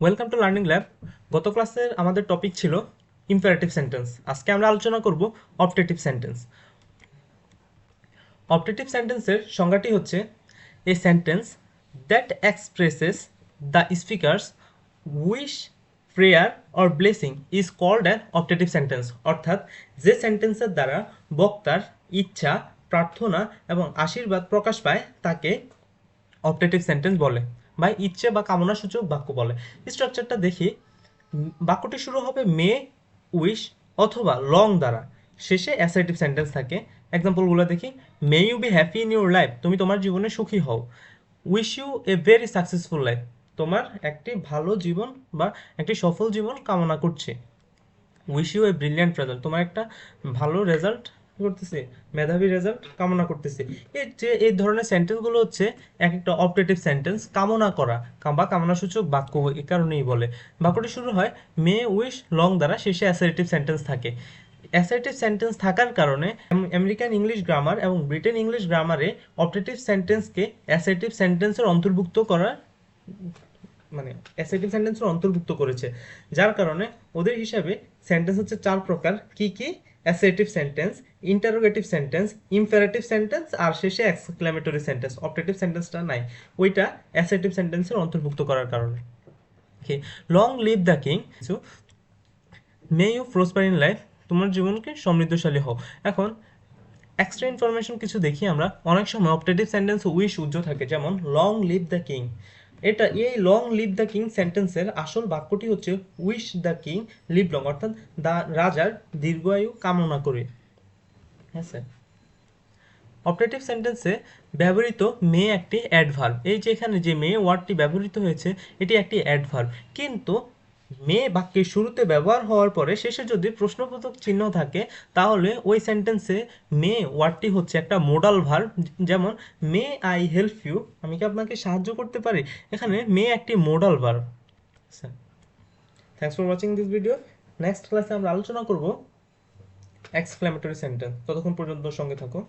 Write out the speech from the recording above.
Welcome to learning lab. গত ক্লাসের আমাদের টপিক ছিল ইম্পারেটিভ সেন্টেন্স। আজকে আমরা আলোচনা করব অপটেটিভ সেন্টেন্স। অপটেটিভ সেন্টেন্সের সংজ্ঞাটি হচ্ছে a sentence that expresses the speaker's wish, prayer or blessing is called an optative sentence. অর্থাৎ যে সেন্টেন্সের দ্বারা বক্তার ইচ্ছা, প্রার্থনা এবং আশীর্বাদ প্রকাশ পায় তাকে অপটেটিভ সেন্টেন্স বলে বা ইচ্ছে বা কামনা সূচক বাক্য বলে। স্ট্রাকচারটা দেখি। বাক্যটি শুরু হবে মে, উইশ অথবা লং দ্বারা, শেষে অ্যাসার্টিভ সেন্টেন্স থাকে। এক্সাম্পলগুলো দেখি। May you be happy in your life, তুমি তোমার জীবনে সুখী হও। Wish you a very successful life, তোমার একটি ভালো জীবন বা একটি সফল জীবন কামনা করছে। Wish you a brilliant result, তোমার একটা ভালো রেজাল্ট করতেছে, মেধাবী রেজাল্ট কামনা করতেছে। এই যে এই ধরনের সেন্টেন্সগুলো হচ্ছে এক একটা অপটেটিভ সেন্টেন্স, কামনা করা বা কামনাসূচক বাক্য এই কারণেই বলে। বাক্যটি শুরু হয় মে, উইশ, লং দ্বারা, শেষে অ্যাসার্টিভ সেন্টেন্স থাকে। অ্যাসার্টিভ সেন্টেন্স থাকার কারণে আমেরিকান ইংলিশ গ্রামার এবং ব্রিটেন ইংলিশ গ্রামারে অপটেটিভ সেন্টেন্সকে অ্যাসার্টিভ সেন্টেন্সের অন্তর্ভুক্ত করা, মানে অ্যাসার্টিভ সেন্টেন্সের অন্তর্ভুক্ত করেছে। যার কারণে ওদের হিসাবে সেন্টেন্স হচ্ছে চার প্রকার। কি কি? Assertive sentence, interrogative sentence, imperative sentence আর শেষে এক্সক্লেমেটরি সেন্টেন্স। অপটেটিভ সেন্টেন্সটা নাই, ওইটা অ্যাসার্টিভ সেন্টেন্সের অন্তর্ভুক্ত করার কারণে। Okay, long live the king, may you prosper in life, তোমার জীবনকে সমৃদ্ধশালী হও। এখন এক্সট্রা ইনফরমেশন কিছু দেখি আমরা। অনেক সময় অপটেটিভ সেন্টেন্স উইশ উজ্জ্ব থাকে, যেমন লং লিভ দ্য কিং। এই লং লিভ দ্য কিং সেন্টেন্সের আসল বাক্যটি হচ্ছে wish the king live long, অর্থাৎ রাজার দীর্ঘায়ু কামনা করে। হ্যাঁ স্যার। অপটেটিভ সেন্টেন্সে ব্যবহৃত মে একটি অ্যাডভার্ব। এই যে এখানে যে মে ওয়ার্ডটি ব্যবহৃত হয়েছে এটি একটি অ্যাডভার্ব, কিন্তু মে বাক্যের শুরুতে ব্যবহার হওয়ার পরে শেষে যদি প্রশ্নবোধক চিহ্ন থাকে তাহলে ওই সেন্টেন্সে মে ওয়ার্ডটি হচ্ছে একটা মোডাল ভার্ব। যেমন মে আই হেল্প ইউ, আমি কি আপনাকে সাহায্য করতে পারি, এখানে মে একটি modal verb. Thanks for watching this video. Next ক্লাসে আমরা আলোচনা করব এক্সক্লেমেটরি সেন্টেন্স। ততক্ষণ পর্যন্ত সঙ্গে থাকো।